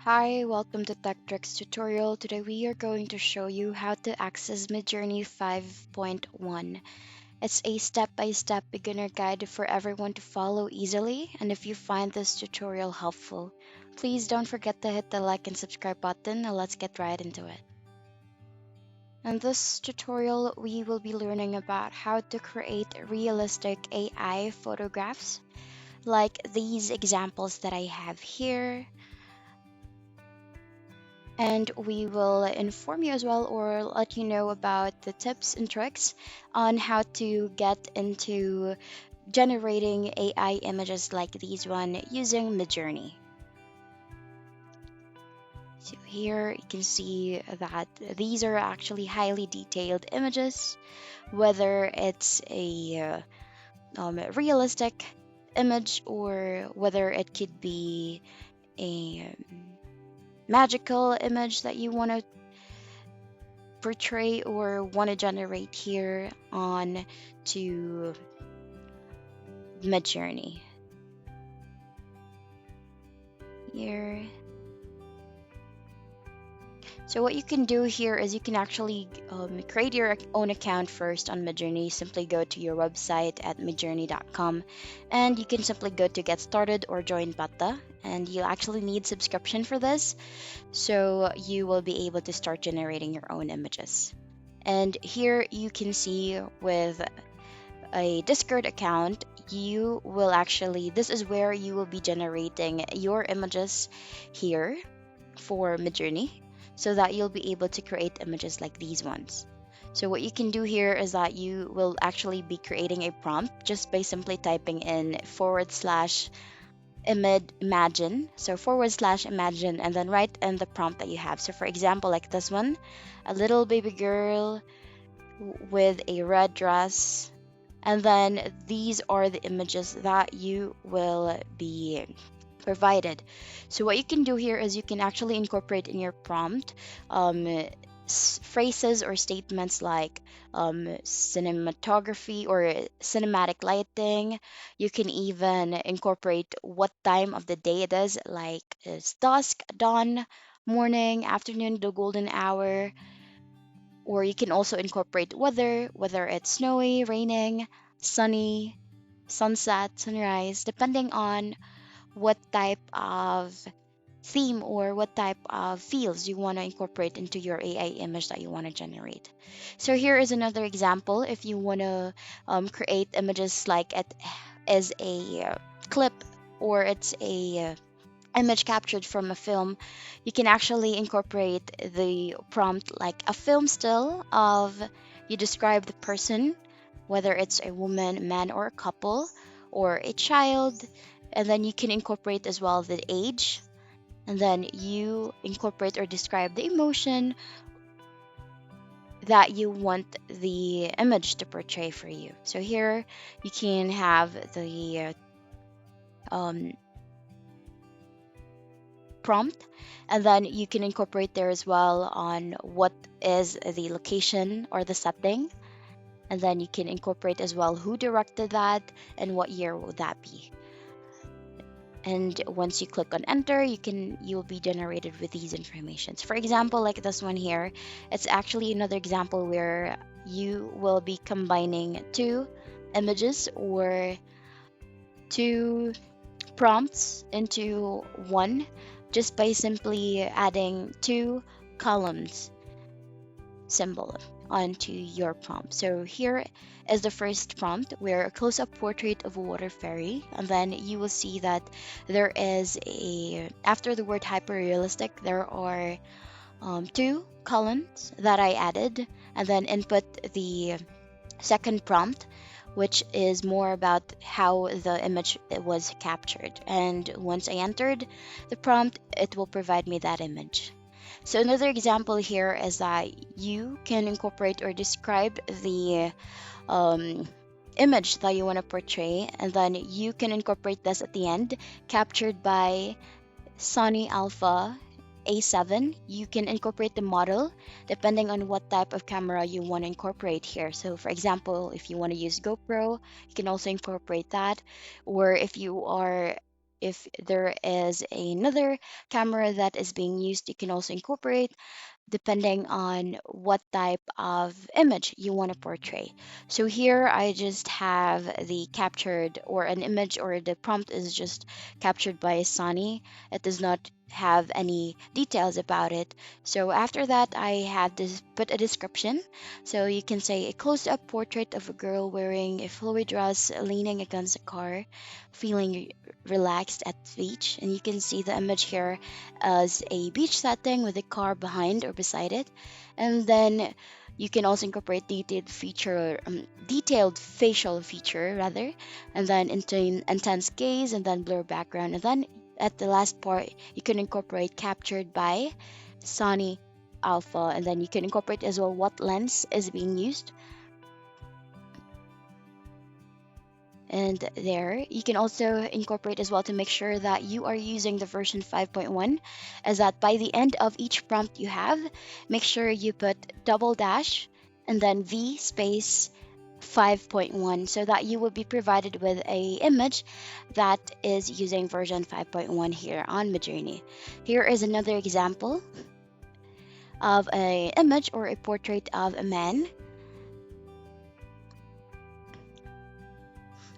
Hi, welcome to Tech Tricks tutorial. Today we are going to show you how to access Midjourney 5.1. It's a step-by-step beginner guide for everyone to follow easily, and if you find this tutorial helpful, please don't forget to hit the like and subscribe button, and let's get right into it. In this tutorial, we will be learning about how to create realistic AI photographs, like these examples that I have here. And we will inform you as well or let you know about the tips and tricks on how to get into generating AI images like these one using Midjourney. So here you can see that these are actually highly detailed images, whether it's a realistic image or whether it could be a magical image that you want to portray or want to generate here on to Midjourney. Here. So what you can do here is you can actually create your own account first on Midjourney. Simply go to your website at midjourney.com and you can simply go to get started or join beta, and you actually need subscription for this, so you will be able to start generating your own images. And here you can see with a Discord account, you will actually, this is where you will be generating your images here for Midjourney so that you'll be able to create images like these ones. So what you can do here is that you will actually be creating a prompt just by simply typing in /imagine, so /imagine, and then write in the prompt that you have. So for example, like this one, a little baby girl with a red dress, and then these are the images that you will be provided. So what you can do here is you can actually incorporate in your prompt phrases or statements like cinematography or cinematic lighting. You can even incorporate what time of the day it is, like it's dusk, dawn, morning, afternoon, the golden hour. Or you can also incorporate weather, whether it's snowy, raining, sunny, sunset, sunrise, depending on what type of theme or what type of feels you want to incorporate into your AI image that you want to generate. So here is another example. If you want to create images like it is a clip or it's a image captured from a film, you can actually incorporate the prompt like a film still of you describe the person, whether it's a woman, man, or a couple, or a child, and then you can incorporate as well the age, and then you incorporate or describe the emotion that you want the image to portray for you. So here you can have the um, prompt, and then you can incorporate there as well on what is the location or the setting, and then you can incorporate as well who directed that and what year will that be. And once you click on enter, you'll be generated with these informations. For example, like this one here, it's actually another example where you will be combining two images or two prompts into one just by simply adding two columns symbol onto your prompt. So here is the first prompt where a close-up portrait of a water fairy, and then you will see that there is a after the word hyper realistic there are two columns that I added, and then input the second prompt, which is more about how the image was captured. And once I entered the prompt, it will provide me that image. So another example here is that you can incorporate or describe the um, image that you want to portray, and then you can incorporate this at the end, captured by Sony Alpha A7. You can incorporate the model depending on what type of camera you want to incorporate here. So for example, if you want to use GoPro, you can also incorporate that. Or if you are if there is another camera that is being used, you can also incorporate depending on what type of image you want to portray. So here I just have the captured or an image, or the prompt is just captured by Sunny. It does not have any details about it. So after that, I have this put a description. So you can say a close-up portrait of a girl wearing a flowy dress leaning against a car, feeling relaxed at the beach. And you can see the image here as a beach setting with a car behind or beside it. And then you can also incorporate detailed facial feature rather, and then intense gaze, and then blur background, and then at the last part you can incorporate captured by Sony Alpha, and then you can incorporate as well what lens is being used. And there you can also incorporate as well to make sure that you are using the version 5.1, as that by the end of each prompt you have, make sure you put double dash and then v space 5.1, so that you will be provided with a image that is using version 5.1 here on Midjourney. Here is another example of a image or a portrait of a man.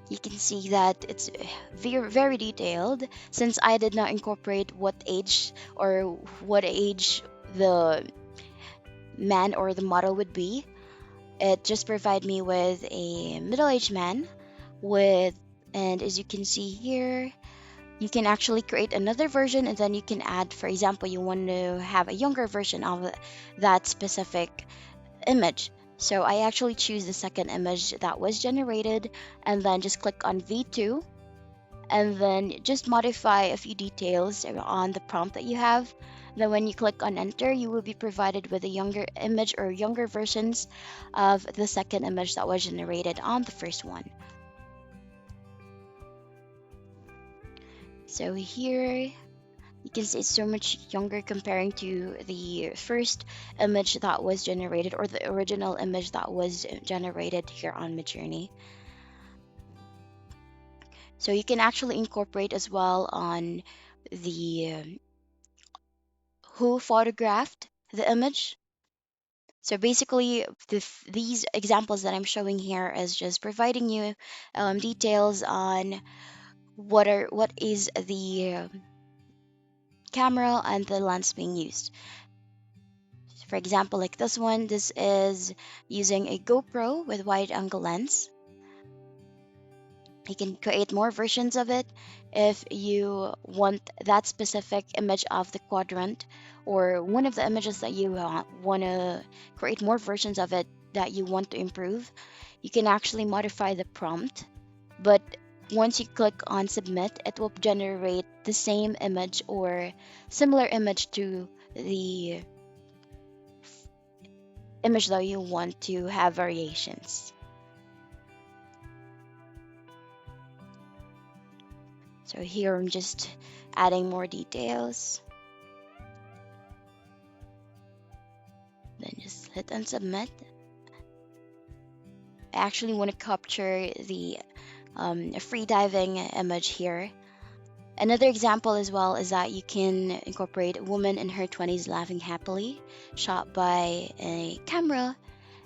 You can see that it's very, very detailed, since I did not incorporate what age the man or the model would be. It just provided me with a middle-aged man with, and as you can see here, you can actually create another version, and then you can add, for example, you want to have a younger version of that specific image. So I actually choose the second image that was generated, and then just click on V2, and then just modify a few details on the prompt that you have. Then when you click on enter, you will be provided with a younger image or younger versions of the second image that was generated on the first one. So here you can see it's so much younger comparing to the first image that was generated, or the original image that was generated here on Midjourney. So you can actually incorporate as well on the who photographed the image. So basically, these examples that I'm showing here is just providing you details on what is the camera and the lens being used. For example, like this one, this is using a GoPro with wide angle lens. You can create more versions of it if you want that specific image of the quadrant, or one of the images that you want to create more versions of it that you want to improve. You can actually modify the prompt, but once you click on submit, it will generate the same image or similar image to the image that you want to have variations. So here I'm just adding more details. Then just hit and submit. I actually want to capture the free diving image here. Another example as well is that you can incorporate a woman in her 20s laughing happily, shot by a camera,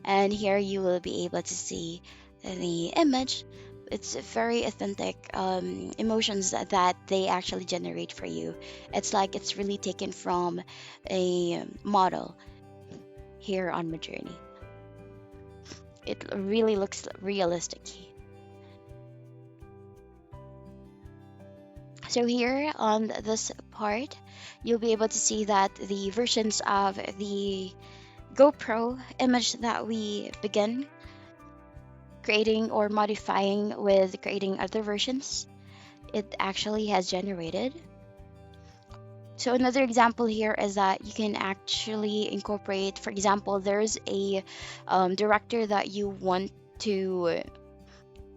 and here you will be able to see the image. It's very authentic emotions that they actually generate for you. It's like it's really taken from a model here on Midjourney. It really looks realistic. So here on this part, you'll be able to see that the versions of the GoPro image that we begin creating or modifying with creating other versions, it actually has generated. So another example here is that you can actually incorporate, for example, there's a director that you want to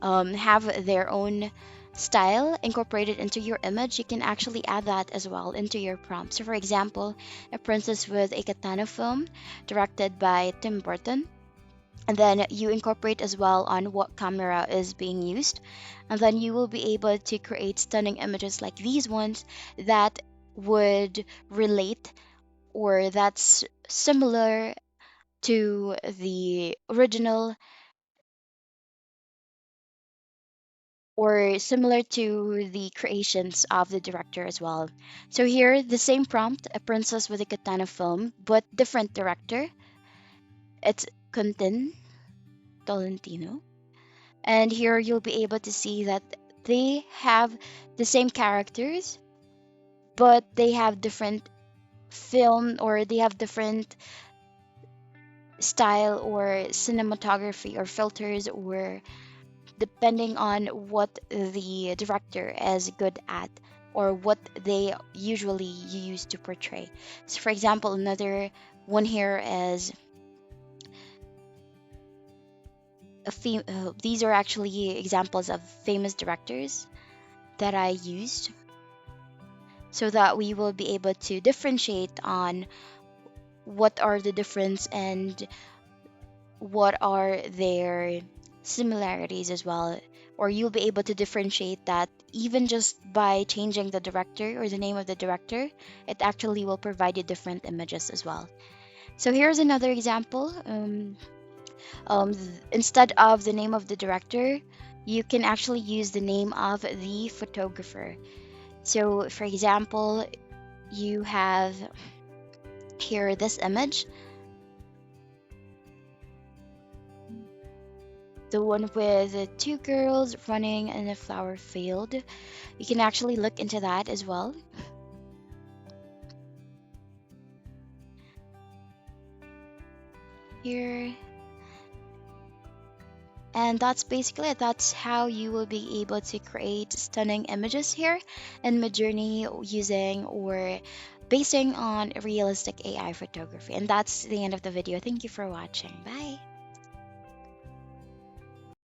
have their own style incorporated into your image. You can actually add that as well into your prompt. So for example, a princess with a katana film directed by Tim Burton. And then you incorporate as well on what camera is being used, and then you will be able to create stunning images like these ones that would relate, or that's similar to the original, or similar to the creations of the director as well. So here, the same prompt, a princess with a katana film, but different director. It's Quentin Tolentino. And here you'll be able to see that they have the same characters, but they have different film, or they have different style or cinematography or filters, or depending on what the director is good at or what they usually use to portray. So for example, another one here is these are actually examples of famous directors that I used, so that we will be able to differentiate on what are the difference and what are their similarities as well. Or you'll be able to differentiate that even just by changing the director or the name of the director, it actually will provide you different images as well. So here's another example. Instead of the name of the director, you can actually use the name of the photographer. So for example, you have here this image, the one with the two girls running in a flower field. You can actually look into that as well. Here, and that's basically it. That's how you will be able to create stunning images here in Midjourney using or basing on realistic AI photography. And that's the end of the video. Thank you for watching. Bye.